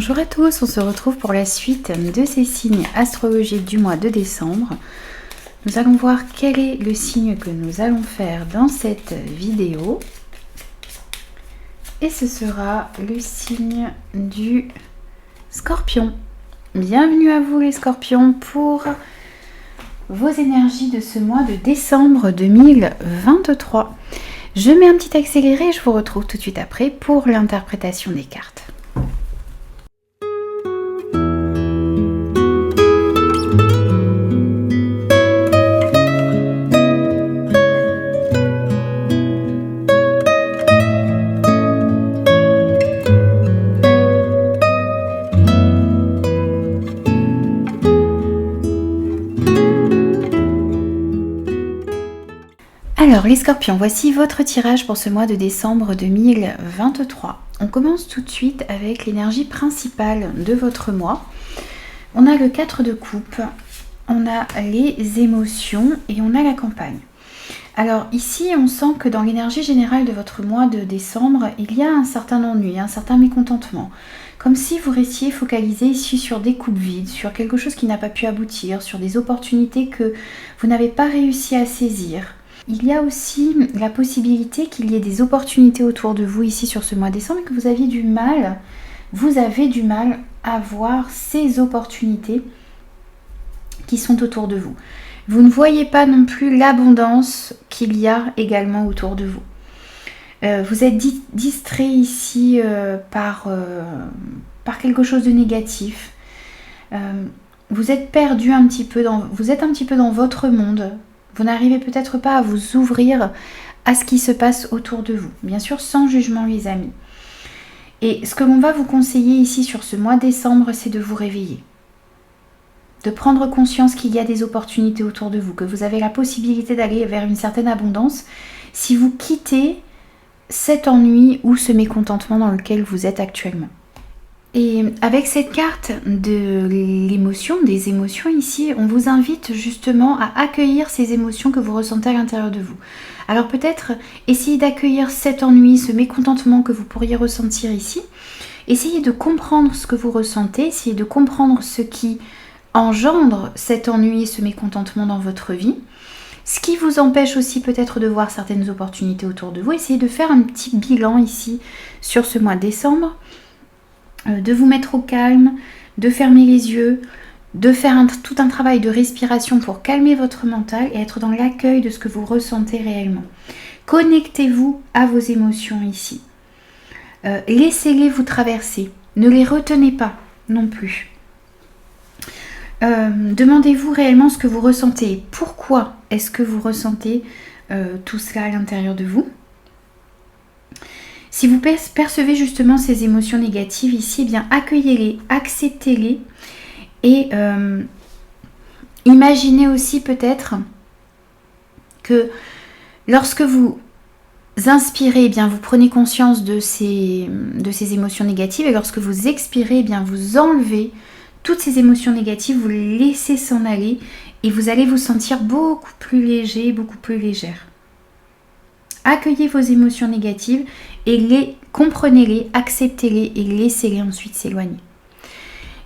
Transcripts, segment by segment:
Bonjour à tous, on se retrouve pour la suite de ces signes astrologiques du mois de décembre. Nous allons voir quel est le signe que nous allons faire dans cette vidéo. Et ce sera le signe du Scorpion. Bienvenue à vous les Scorpions pour vos énergies de ce mois de décembre 2023. Je mets un petit accéléré et je vous retrouve tout de suite après pour l'interprétation des cartes. Alors les Scorpions, voici votre tirage pour ce mois de décembre 2023. On commence tout de suite avec l'énergie principale de votre mois. On a le 4 de coupe, on a les émotions et on a la campagne. Alors ici, on sent que dans l'énergie générale de votre mois de décembre, il y a un certain ennui, un certain mécontentement. Comme si vous restiez focalisé ici sur des coupes vides, sur quelque chose qui n'a pas pu aboutir, sur des opportunités que vous n'avez pas réussi à saisir. Il y a aussi la possibilité qu'il y ait des opportunités autour de vous ici sur ce mois de décembre et que vous avez du mal à voir ces opportunités qui sont autour de vous. Vous ne voyez pas non plus l'abondance qu'il y a également autour de vous. Vous êtes distrait ici par quelque chose de négatif. Vous êtes perdu un petit peu vous êtes un petit peu dans votre monde. Vous n'arrivez peut-être pas à vous ouvrir à ce qui se passe autour de vous. Bien sûr, sans jugement, les amis. Et ce que l'on va vous conseiller ici sur ce mois de décembre, c'est de vous réveiller. De prendre conscience qu'il y a des opportunités autour de vous, que vous avez la possibilité d'aller vers une certaine abondance si vous quittez cet ennui ou ce mécontentement dans lequel vous êtes actuellement. Et avec cette carte de l'émotion, des émotions ici, on vous invite justement à accueillir ces émotions que vous ressentez à l'intérieur de vous. Alors peut-être essayez d'accueillir cet ennui, ce mécontentement que vous pourriez ressentir ici. Essayez de comprendre ce que vous ressentez, essayez de comprendre ce qui engendre cet ennui et ce mécontentement dans votre vie. Ce qui vous empêche aussi peut-être de voir certaines opportunités autour de vous. Essayez de faire un petit bilan ici sur ce mois de décembre. De vous mettre au calme, de fermer les yeux, de faire tout un travail de respiration pour calmer votre mental et être dans l'accueil de ce que vous ressentez réellement. Connectez-vous à vos émotions ici. Laissez-les vous traverser. Ne les retenez pas non plus. Demandez-vous réellement ce que vous ressentez. Pourquoi est-ce que vous ressentez tout cela à l'intérieur de vous ? Si vous percevez justement ces émotions négatives ici, eh bien accueillez-les, acceptez-les et imaginez aussi peut-être que lorsque vous inspirez, eh bien vous prenez conscience de ces émotions négatives et lorsque vous expirez, eh bien vous enlevez toutes ces émotions négatives, vous les laissez s'en aller et vous allez vous sentir beaucoup plus léger, beaucoup plus légère. Accueillez vos émotions négatives et comprenez-les, acceptez-les et laissez-les ensuite s'éloigner.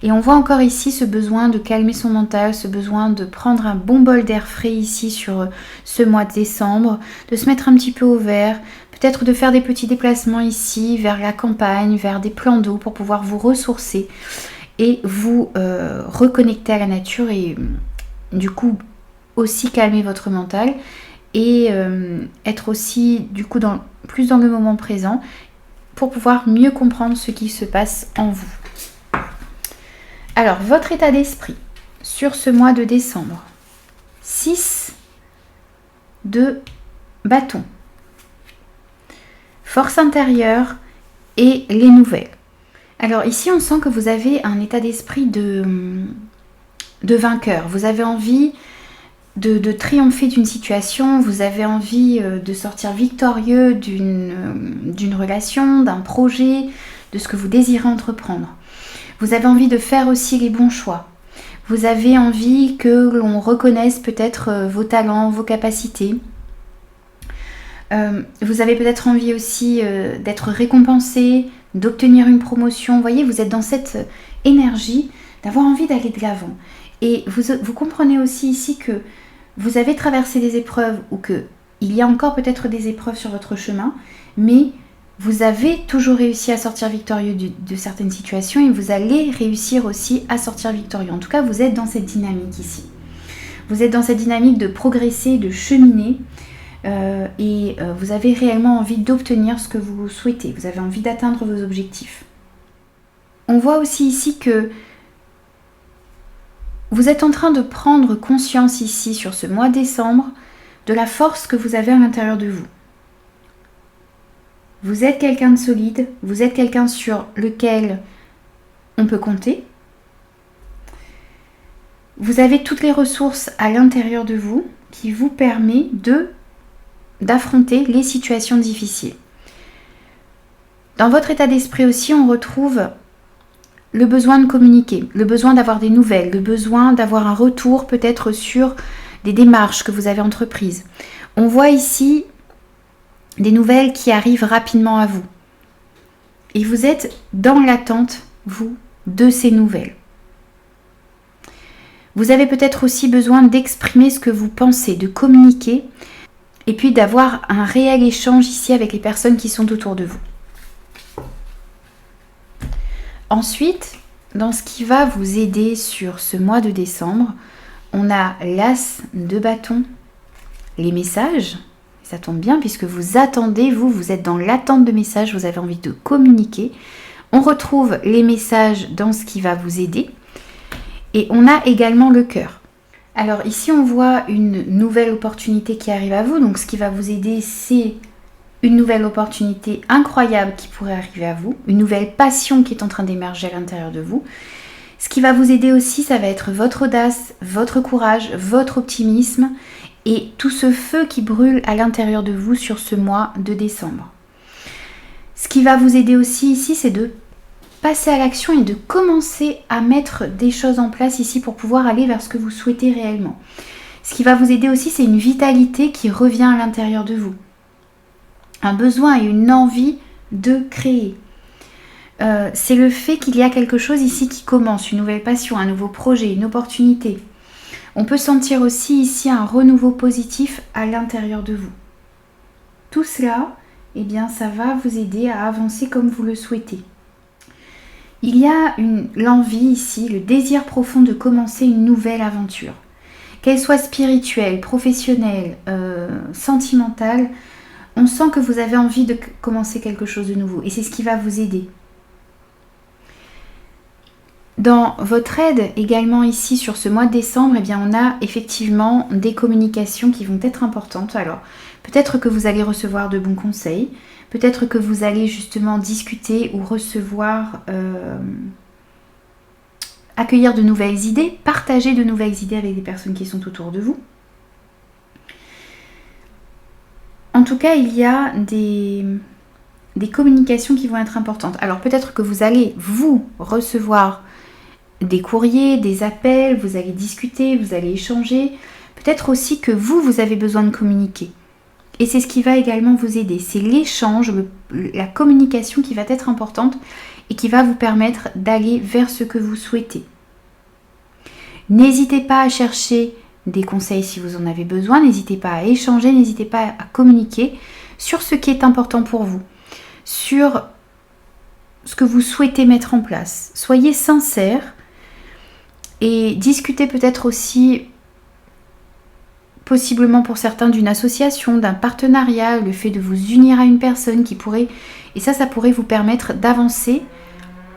Et on voit encore ici ce besoin de calmer son mental, ce besoin de prendre un bon bol d'air frais ici sur ce mois de décembre, de se mettre un petit peu au vert, peut-être de faire des petits déplacements ici vers la campagne, vers des plans d'eau pour pouvoir vous ressourcer et vous reconnecter à la nature et du coup aussi calmer votre mental. Et être aussi du coup plus dans le moment présent pour pouvoir mieux comprendre ce qui se passe en vous. Alors, votre état d'esprit sur ce mois de décembre. 6 de bâton. Force intérieure et les nouvelles. Alors ici, on sent que vous avez un état d'esprit de vainqueur. Vous avez envie de triompher d'une situation, vous avez envie de sortir victorieux d'une relation, d'un projet, de ce que vous désirez entreprendre. Vous avez envie de faire aussi les bons choix. Vous avez envie que l'on reconnaisse peut-être vos talents, vos capacités. Vous avez peut-être envie aussi d'être récompensé d'obtenir une promotion. Vous voyez, vous êtes dans cette énergie d'avoir envie d'aller de l'avant. Et vous comprenez aussi ici que vous avez traversé des épreuves ou qu'il y a encore peut-être des épreuves sur votre chemin, mais vous avez toujours réussi à sortir victorieux de certaines situations et vous allez réussir aussi à sortir victorieux. En tout cas, vous êtes dans cette dynamique ici. Vous êtes dans cette dynamique de progresser, de cheminer et vous avez réellement envie d'obtenir ce que vous souhaitez. Vous avez envie d'atteindre vos objectifs. On voit aussi ici que vous êtes en train de prendre conscience ici sur ce mois de décembre de la force que vous avez à l'intérieur de vous. Vous êtes quelqu'un de solide, vous êtes quelqu'un sur lequel on peut compter. Vous avez toutes les ressources à l'intérieur de vous qui vous permet d'affronter les situations difficiles. Dans votre état d'esprit aussi, on retrouve le besoin de communiquer, le besoin d'avoir des nouvelles, le besoin d'avoir un retour peut-être sur des démarches que vous avez entreprises. On voit ici des nouvelles qui arrivent rapidement à vous. Et vous êtes dans l'attente, vous, de ces nouvelles. Vous avez peut-être aussi besoin d'exprimer ce que vous pensez, de communiquer, et puis d'avoir un réel échange ici avec les personnes qui sont autour de vous. Ensuite, dans ce qui va vous aider sur ce mois de décembre, on a l'as de bâton, les messages. Ça tombe bien puisque vous attendez, vous êtes dans l'attente de messages, vous avez envie de communiquer. On retrouve les messages dans ce qui va vous aider. Et on a également le cœur. Alors ici, on voit une nouvelle opportunité qui arrive à vous. Donc ce qui va vous aider, c'est une nouvelle opportunité incroyable qui pourrait arriver à vous. Une nouvelle passion qui est en train d'émerger à l'intérieur de vous. Ce qui va vous aider aussi, ça va être votre audace, votre courage, votre optimisme et tout ce feu qui brûle à l'intérieur de vous sur ce mois de décembre. Ce qui va vous aider aussi ici, c'est de passer à l'action et de commencer à mettre des choses en place ici pour pouvoir aller vers ce que vous souhaitez réellement. Ce qui va vous aider aussi, c'est une vitalité qui revient à l'intérieur de vous. Un besoin et une envie de créer. C'est le fait qu'il y a quelque chose ici qui commence, une nouvelle passion, un nouveau projet, une opportunité. On peut sentir aussi ici un renouveau positif à l'intérieur de vous. Tout cela, eh bien, ça va vous aider à avancer comme vous le souhaitez. Il y a l'envie ici, le désir profond de commencer une nouvelle aventure. Qu'elle soit spirituelle, professionnelle, sentimentale, on sent que vous avez envie de commencer quelque chose de nouveau et c'est ce qui va vous aider. Dans votre aide également ici sur ce mois de décembre, eh bien, on a effectivement des communications qui vont être importantes. Alors peut-être que vous allez recevoir de bons conseils, peut-être que vous allez justement discuter ou recevoir, accueillir de nouvelles idées, partager de nouvelles idées avec des personnes qui sont autour de vous. En tout cas, il y a des communications qui vont être importantes. Alors peut-être que vous allez vous recevoir des courriers, des appels, vous allez discuter, vous allez échanger. Peut-être aussi que vous avez besoin de communiquer. Et c'est ce qui va également vous aider. C'est l'échange, la communication qui va être importante et qui va vous permettre d'aller vers ce que vous souhaitez. N'hésitez pas à chercher des conseils si vous en avez besoin. N'hésitez pas à échanger, n'hésitez pas à communiquer sur ce qui est important pour vous, sur ce que vous souhaitez mettre en place. Soyez sincères et discutez peut-être aussi, possiblement pour certains, d'une association, d'un partenariat, le fait de vous unir à une personne qui pourrait, et ça pourrait vous permettre d'avancer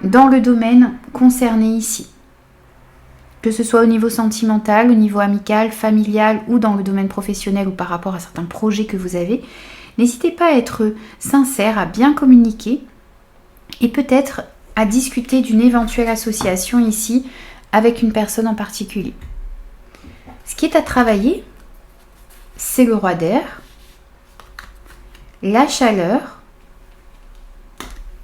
dans le domaine concerné ici. Que ce soit au niveau sentimental, au niveau amical, familial ou dans le domaine professionnel ou par rapport à certains projets que vous avez, n'hésitez pas à être sincère, à bien communiquer et peut-être à discuter d'une éventuelle association ici avec une personne en particulier. Ce qui est à travailler, c'est le roi d'air, la chaleur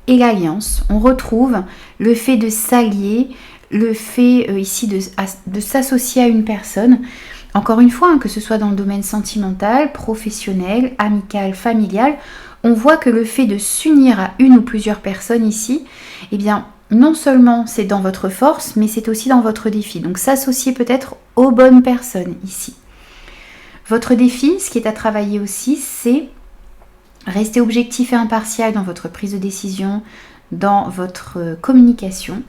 et l'alliance. On retrouve le fait de s'allier, le fait ici de s'associer à une personne. Encore une fois, que ce soit dans le domaine sentimental, professionnel, amical, familial, on voit que le fait de s'unir à une ou plusieurs personnes ici, eh bien, non seulement c'est dans votre force, mais c'est aussi dans votre défi. Donc s'associer peut-être aux bonnes personnes ici. Votre défi, ce qui est à travailler aussi, c'est rester objectif et impartial dans votre prise de décision, dans votre communication.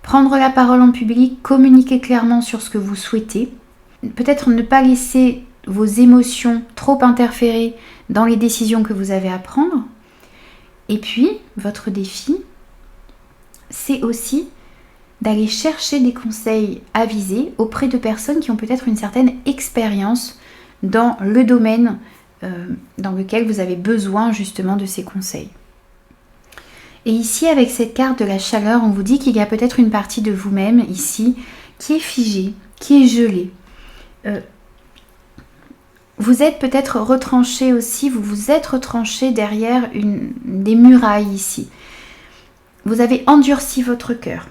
Prendre la parole en public, communiquer clairement sur ce que vous souhaitez. Peut-être ne pas laisser vos émotions trop interférer dans les décisions que vous avez à prendre. Et puis, votre défi, c'est aussi d'aller chercher des conseils avisés auprès de personnes qui ont peut-être une certaine expérience dans le domaine dans lequel vous avez besoin justement de ces conseils. Et ici, avec cette carte de la chaleur, on vous dit qu'il y a peut-être une partie de vous-même ici qui est figée, qui est gelée. Vous êtes peut-être retranché aussi, vous vous êtes retranché derrière des murailles ici. Vous avez endurci votre cœur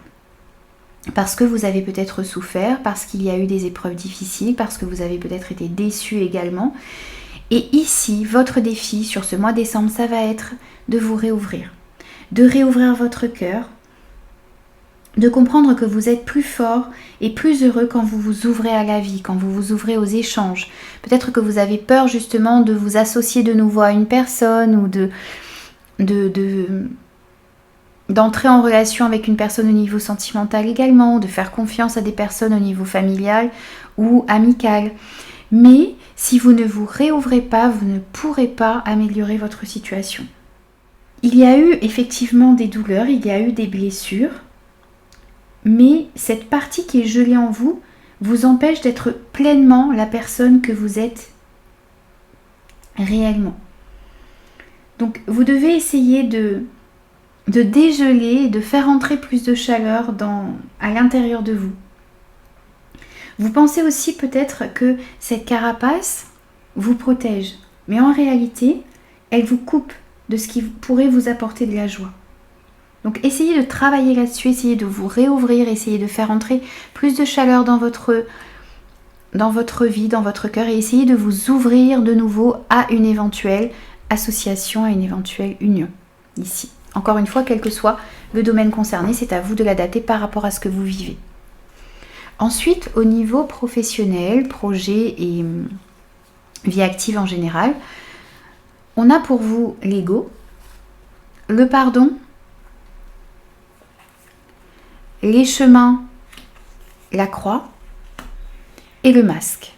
parce que vous avez peut-être souffert, parce qu'il y a eu des épreuves difficiles, parce que vous avez peut-être été déçu également. Et ici, votre défi sur ce mois de décembre, ça va être de vous réouvrir. De réouvrir votre cœur, de comprendre que vous êtes plus fort et plus heureux quand vous vous ouvrez à la vie, quand vous vous ouvrez aux échanges. Peut-être que vous avez peur justement de vous associer de nouveau à une personne ou d'entrer en relation avec une personne au niveau sentimental également, de faire confiance à des personnes au niveau familial ou amical. Mais si vous ne vous réouvrez pas, vous ne pourrez pas améliorer votre situation. Il y a eu effectivement des douleurs, il y a eu des blessures, mais cette partie qui est gelée en vous vous empêche d'être pleinement la personne que vous êtes réellement. Donc vous devez essayer de dégeler, de faire entrer plus de chaleur à l'intérieur de vous. Vous pensez aussi peut-être que cette carapace vous protège, mais en réalité, elle vous coupe de ce qui pourrait vous apporter de la joie. Donc essayez de travailler là-dessus, essayez de vous réouvrir, essayez de faire entrer plus de chaleur dans votre vie, dans votre cœur, et essayez de vous ouvrir de nouveau à une éventuelle association, à une éventuelle union ici. Encore une fois, quel que soit le domaine concerné, c'est à vous de l'adapter par rapport à ce que vous vivez. Ensuite, au niveau professionnel, projet et vie active en général, on a pour vous l'ego, le pardon, les chemins, la croix et le masque.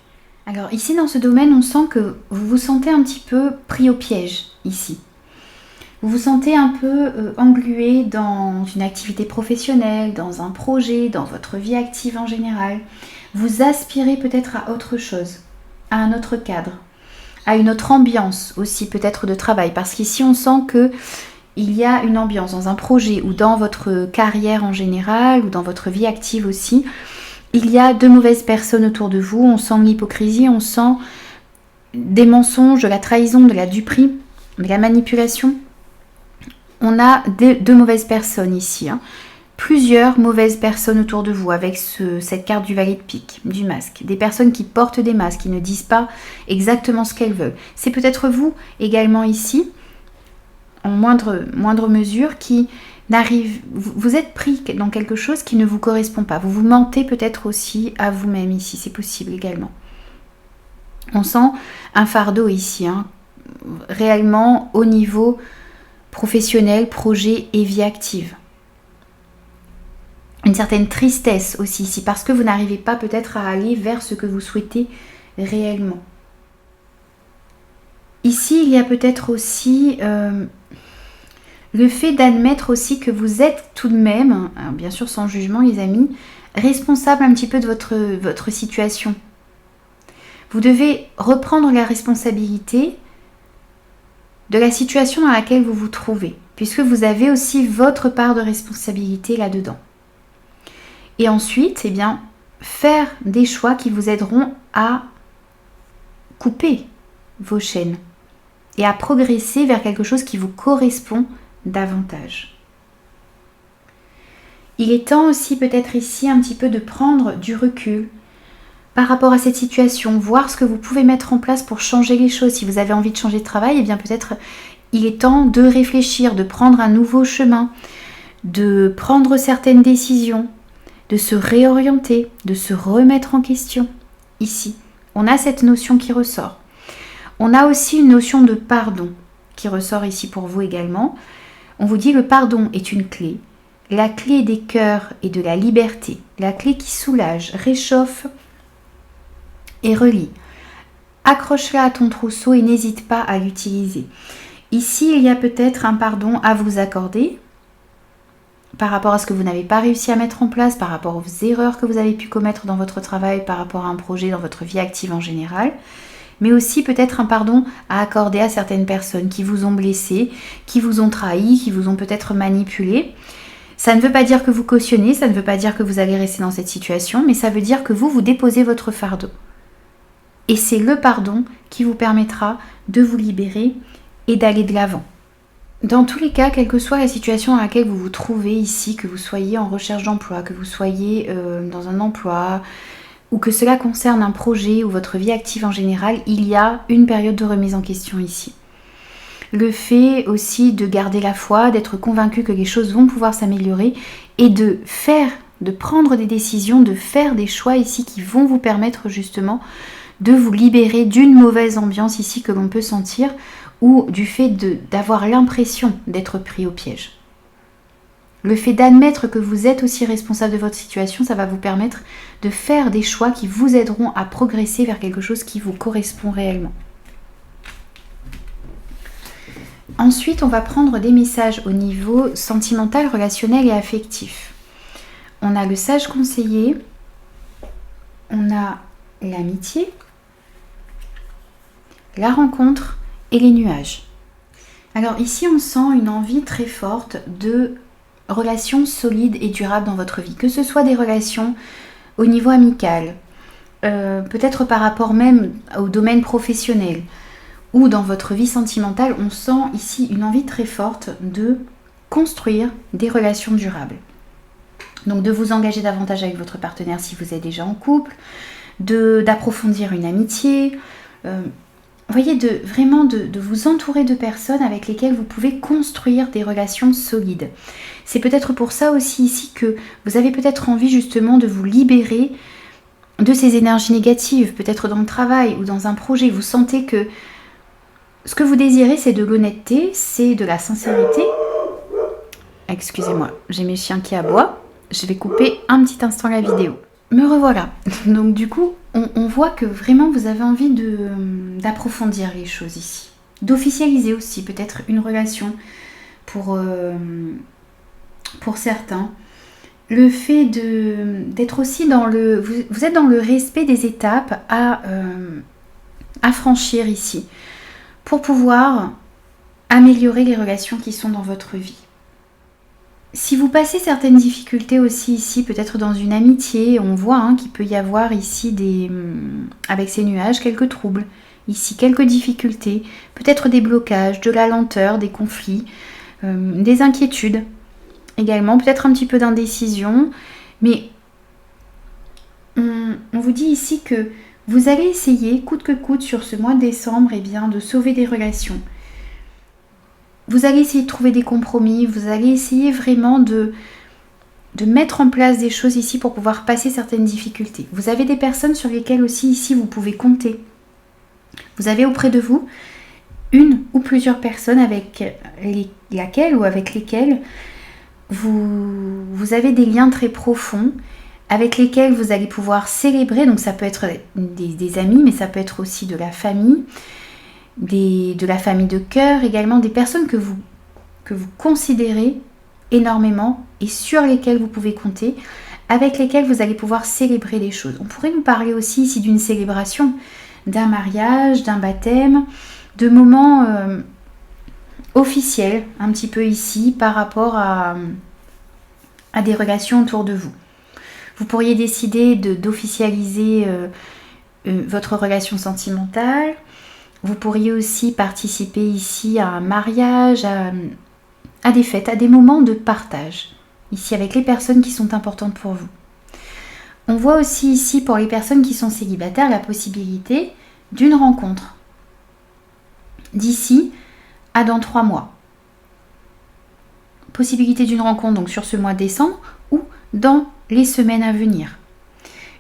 Alors ici dans ce domaine, on sent que vous vous sentez un petit peu pris au piège ici. Vous vous sentez un peu englué dans une activité professionnelle, dans un projet, dans votre vie active en général. Vous aspirez peut-être à autre chose, à un autre cadre, à une autre ambiance aussi peut-être de travail. Parce qu'ici on sent qu'il y a une ambiance dans un projet ou dans votre carrière en général ou dans votre vie active aussi. Il y a de mauvaises personnes autour de vous, on sent l'hypocrisie, on sent des mensonges, de la trahison, de la duperie, de la manipulation. On a de mauvaises personnes ici, plusieurs mauvaises personnes autour de vous avec cette carte du valet de pique, du masque. Des personnes qui portent des masques, qui ne disent pas exactement ce qu'elles veulent. C'est peut-être vous également ici, en moindre mesure, qui n'arrive. Vous êtes pris dans quelque chose qui ne vous correspond pas. Vous vous mentez peut-être aussi à vous-même ici, c'est possible également. On sent un fardeau ici, réellement au niveau professionnel, projet et vie active. Une certaine tristesse aussi ici, parce que vous n'arrivez pas peut-être à aller vers ce que vous souhaitez réellement. Ici, il y a peut-être aussi le fait d'admettre aussi que vous êtes tout de même, bien sûr sans jugement les amis, responsable un petit peu de votre situation. Vous devez reprendre la responsabilité de la situation dans laquelle vous vous trouvez, puisque vous avez aussi votre part de responsabilité là-dedans. Et ensuite, faire des choix qui vous aideront à couper vos chaînes et à progresser vers quelque chose qui vous correspond davantage. Il est temps aussi peut-être ici un petit peu de prendre du recul par rapport à cette situation, voir ce que vous pouvez mettre en place pour changer les choses. Si vous avez envie de changer de travail, peut-être il est temps de réfléchir, de prendre un nouveau chemin, de prendre certaines décisions, de se réorienter, de se remettre en question. Ici, on a cette notion qui ressort. On a aussi une notion de pardon qui ressort ici pour vous également. On vous dit le pardon est une clé, la clé des cœurs et de la liberté, la clé qui soulage, réchauffe et relie. Accroche-la à ton trousseau et n'hésite pas à l'utiliser. Ici, il y a peut-être un pardon à vous accorder par rapport à ce que vous n'avez pas réussi à mettre en place, par rapport aux erreurs que vous avez pu commettre dans votre travail, par rapport à un projet dans votre vie active en général, mais aussi peut-être un pardon à accorder à certaines personnes qui vous ont blessé, qui vous ont trahi, qui vous ont peut-être manipulé. Ça ne veut pas dire que vous cautionnez, ça ne veut pas dire que vous allez rester dans cette situation, mais ça veut dire que vous déposez votre fardeau. Et c'est le pardon qui vous permettra de vous libérer et d'aller de l'avant. Dans tous les cas, quelle que soit la situation dans laquelle vous vous trouvez ici, que vous soyez en recherche d'emploi, que vous soyez dans un emploi, ou que cela concerne un projet ou votre vie active en général, il y a une période de remise en question ici. Le fait aussi de garder la foi, d'être convaincu que les choses vont pouvoir s'améliorer et de prendre des décisions, de faire des choix ici qui vont vous permettre justement de vous libérer d'une mauvaise ambiance ici que l'on peut sentir ou du fait d'avoir l'impression d'être pris au piège. Le fait d'admettre que vous êtes aussi responsable de votre situation, ça va vous permettre de faire des choix qui vous aideront à progresser vers quelque chose qui vous correspond réellement. Ensuite, on va prendre des messages au niveau sentimental, relationnel et affectif. On a le sage conseiller, on a l'amitié, la rencontre et les nuages. Alors ici, on sent une envie très forte de relations solides et durables dans votre vie. Que ce soit des relations au niveau amical, peut-être par rapport même au domaine professionnel ou dans votre vie sentimentale, on sent ici une envie très forte de construire des relations durables. Donc de vous engager davantage avec votre partenaire si vous êtes déjà en couple, d'approfondir une amitié, voyez, vraiment de vous entourer de personnes avec lesquelles vous pouvez construire des relations solides. C'est peut-être pour ça aussi ici que vous avez peut-être envie justement de vous libérer de ces énergies négatives, peut-être dans le travail ou dans un projet. Vous sentez que ce que vous désirez, c'est de l'honnêteté, c'est de la sincérité. Excusez-moi, j'ai mes chiens qui aboient. Je vais couper un petit instant la vidéo. Me revoilà. Donc du coup, on voit que vraiment vous avez envie d'approfondir les choses ici. D'officialiser aussi peut-être une relation pour certains. Le fait d'être aussi dans le... Vous êtes dans le respect des étapes à franchir ici pour pouvoir améliorer les relations qui sont dans votre vie. Si vous passez certaines difficultés aussi ici, peut-être dans une amitié, on voit qu'il peut y avoir ici avec ces nuages quelques troubles, ici quelques difficultés, peut-être des blocages, de la lenteur, des conflits, des inquiétudes également, peut-être un petit peu d'indécision, mais on vous dit ici que vous allez essayer, coûte que coûte, sur ce mois de décembre, de sauver des relations. Vous allez essayer de trouver des compromis, vous allez essayer vraiment de mettre en place des choses ici pour pouvoir passer certaines difficultés. Vous avez des personnes sur lesquelles aussi ici vous pouvez compter. Vous avez auprès de vous une ou plusieurs personnes avec lesquelles vous avez des liens très profonds, avec lesquels vous allez pouvoir célébrer. Donc ça peut être des amis, mais ça peut être aussi de la famille, de la famille de cœur, également des personnes que vous considérez énormément et sur lesquelles vous pouvez compter, avec lesquelles vous allez pouvoir célébrer des choses. On pourrait nous parler aussi ici d'une célébration, d'un mariage, d'un baptême, de moments officiels un petit peu ici par rapport à des relations autour de vous. Vous pourriez décider d'officialiser votre relation sentimentale. Vous pourriez aussi participer ici à un mariage, à des fêtes, à des moments de partage, ici avec les personnes qui sont importantes pour vous. On voit aussi ici pour les personnes qui sont célibataires la possibilité d'une rencontre d'ici à dans 3 mois. Possibilité d'une rencontre donc sur ce mois de décembre ou dans les semaines à venir.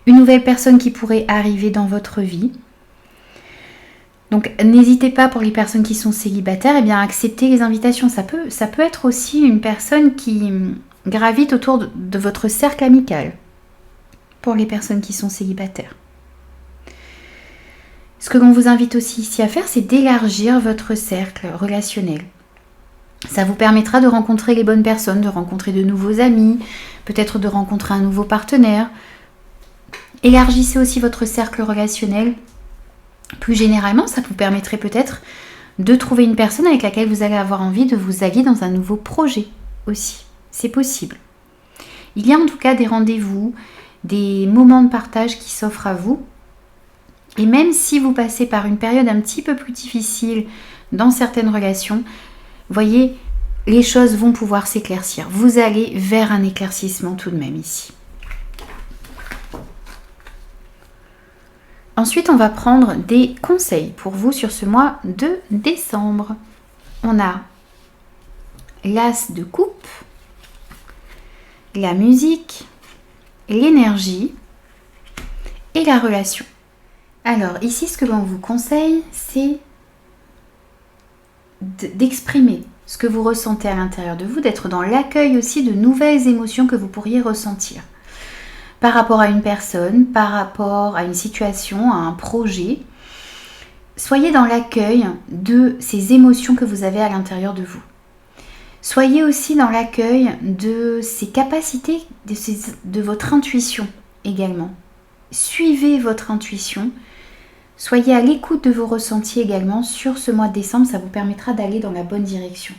Une nouvelle personne qui pourrait arriver dans votre vie. Donc n'hésitez pas, pour les personnes qui sont célibataires, eh bien accepter les invitations. Ça peut être aussi une personne qui gravite autour de votre cercle amical pour les personnes qui sont célibataires. Ce que l'on vous invite aussi ici à faire, c'est d'élargir votre cercle relationnel. Ça vous permettra de rencontrer les bonnes personnes, de rencontrer de nouveaux amis, peut-être de rencontrer un nouveau partenaire. Élargissez aussi votre cercle relationnel. Plus généralement, ça vous permettrait peut-être de trouver une personne avec laquelle vous allez avoir envie de vous allier dans un nouveau projet aussi. C'est possible. Il y a en tout cas des rendez-vous, des moments de partage qui s'offrent à vous. Et même si vous passez par une période un petit peu plus difficile dans certaines relations, voyez, les choses vont pouvoir s'éclaircir. Vous allez vers un éclaircissement tout de même ici. Ensuite, on va prendre des conseils pour vous sur ce mois de décembre. On a l'as de coupe, la musique, l'énergie et la relation. Alors ici, ce que l'on vous conseille, c'est d'exprimer ce que vous ressentez à l'intérieur de vous, d'être dans l'accueil aussi de nouvelles émotions que vous pourriez ressentir. Par rapport à une personne, par rapport à une situation, à un projet. Soyez dans l'accueil de ces émotions que vous avez à l'intérieur de vous. Soyez aussi dans l'accueil de ces capacités, de votre intuition également. Suivez votre intuition. Soyez à l'écoute de vos ressentis également sur ce mois de décembre. Ça vous permettra d'aller dans la bonne direction.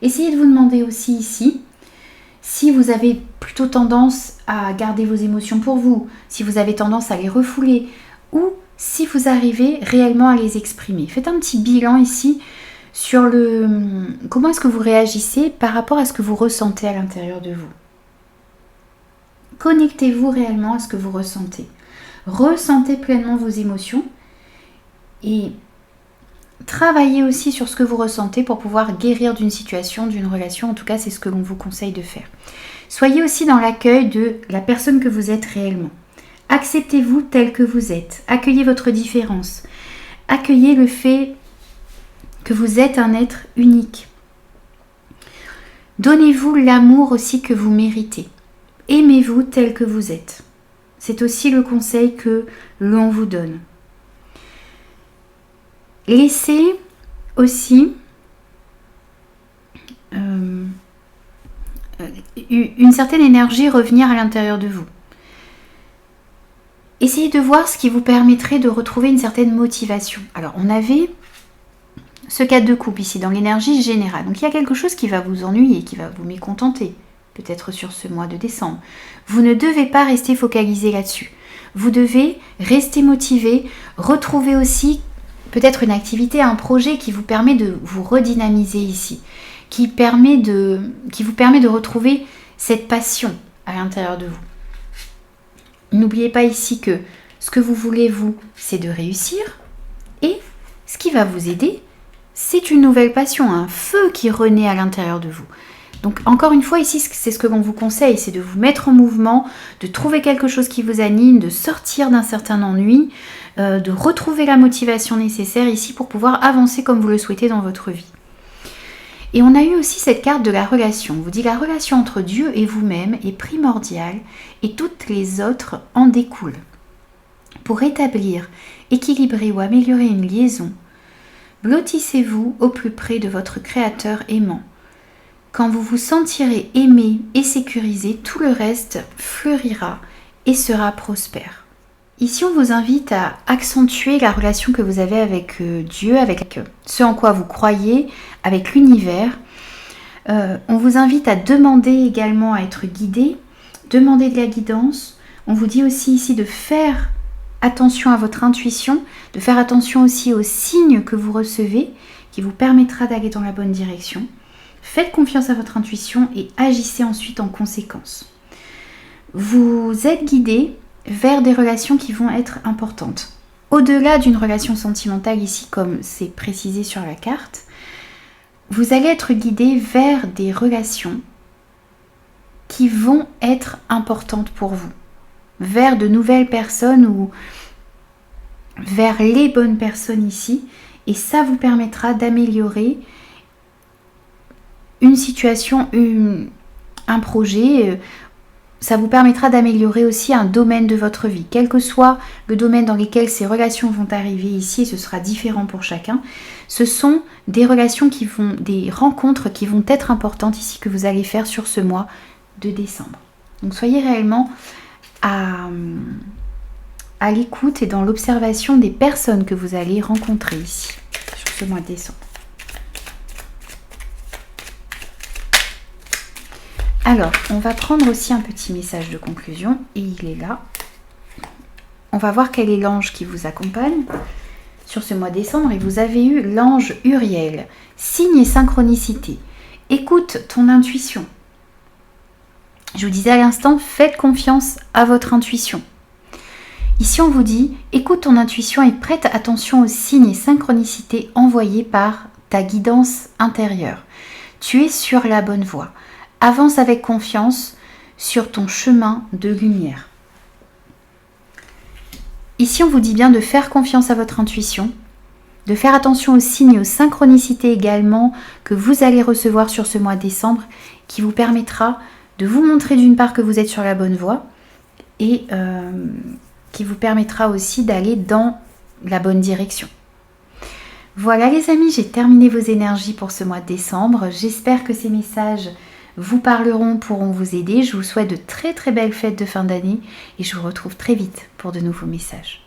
Essayez de vous demander aussi ici, si vous avez plutôt tendance à garder vos émotions pour vous, si vous avez tendance à les refouler, ou si vous arrivez réellement à les exprimer. Faites un petit bilan ici sur comment est-ce que vous réagissez par rapport à ce que vous ressentez à l'intérieur de vous. Connectez-vous réellement à ce que vous ressentez. Ressentez pleinement vos émotions et travaillez aussi sur ce que vous ressentez pour pouvoir guérir d'une situation, d'une relation. En tout cas, c'est ce que l'on vous conseille de faire. Soyez aussi dans l'accueil de la personne que vous êtes réellement. Acceptez-vous tel que vous êtes. Accueillez votre différence. Accueillez le fait que vous êtes un être unique. Donnez-vous l'amour aussi que vous méritez. Aimez-vous tel que vous êtes. C'est aussi le conseil que l'on vous donne. Laissez aussi une certaine énergie revenir à l'intérieur de vous. Essayez de voir ce qui vous permettrait de retrouver une certaine motivation. Alors, on avait ce 4 de coupe ici, dans l'énergie générale. Donc, il y a quelque chose qui va vous ennuyer, qui va vous mécontenter, peut-être sur ce mois de décembre. Vous ne devez pas rester focalisé là-dessus. Vous devez rester motivé, retrouver aussi peut-être une activité, un projet qui vous permet de vous redynamiser ici, qui vous permet de retrouver cette passion à l'intérieur de vous. N'oubliez pas ici que ce que vous voulez, vous, c'est de réussir. Et ce qui va vous aider, c'est une nouvelle passion, un feu qui renaît à l'intérieur de vous. Donc encore une fois, ici, c'est ce que l'on vous conseille, c'est de vous mettre en mouvement, de trouver quelque chose qui vous anime, de sortir d'un certain ennui, de retrouver la motivation nécessaire ici pour pouvoir avancer comme vous le souhaitez dans votre vie. Et on a eu aussi cette carte de la relation. On vous dit la relation entre Dieu et vous-même est primordiale et toutes les autres en découlent. Pour établir, équilibrer ou améliorer une liaison, blottissez-vous au plus près de votre Créateur aimant. Quand vous vous sentirez aimé et sécurisé, tout le reste fleurira et sera prospère. Ici, on vous invite à accentuer la relation que vous avez avec Dieu, avec ce en quoi vous croyez, avec l'univers. On vous invite à demander également à être guidé, demander de la guidance. On vous dit aussi ici de faire attention à votre intuition, de faire attention aussi aux signes que vous recevez, qui vous permettra d'aller dans la bonne direction. Faites confiance à votre intuition et agissez ensuite en conséquence. Vous êtes guidé vers des relations qui vont être importantes. Au-delà d'une relation sentimentale ici, comme c'est précisé sur la carte, vous allez être guidé vers des relations qui vont être importantes pour vous, vers de nouvelles personnes ou vers les bonnes personnes ici, et ça vous permettra d'améliorer une situation, un projet. Ça vous permettra d'améliorer aussi un domaine de votre vie, quel que soit le domaine dans lequel ces relations vont arriver ici, et ce sera différent pour chacun. Ce sont des relations des rencontres qui vont être importantes ici que vous allez faire sur ce mois de décembre. Donc soyez réellement à l'écoute et dans l'observation des personnes que vous allez rencontrer ici sur ce mois de décembre. Alors, on va prendre aussi un petit message de conclusion et il est là. On va voir quel est l'ange qui vous accompagne sur ce mois de décembre et vous avez eu l'ange Uriel. Signe et synchronicité. Écoute ton intuition. Je vous disais à l'instant, faites confiance à votre intuition. Ici, on vous dit, écoute ton intuition et prête attention aux signes et synchronicités envoyés par ta guidance intérieure. Tu es sur la bonne voie. Avance avec confiance sur ton chemin de lumière. Ici, on vous dit bien de faire confiance à votre intuition, de faire attention aux signes et aux synchronicités également que vous allez recevoir sur ce mois de décembre, qui vous permettra de vous montrer d'une part que vous êtes sur la bonne voie et qui vous permettra aussi d'aller dans la bonne direction. Voilà les amis, j'ai terminé vos énergies pour ce mois de décembre. J'espère que ces messages vous parleront, pourront vous aider. Je vous souhaite de très très belles fêtes de fin d'année et je vous retrouve très vite pour de nouveaux messages.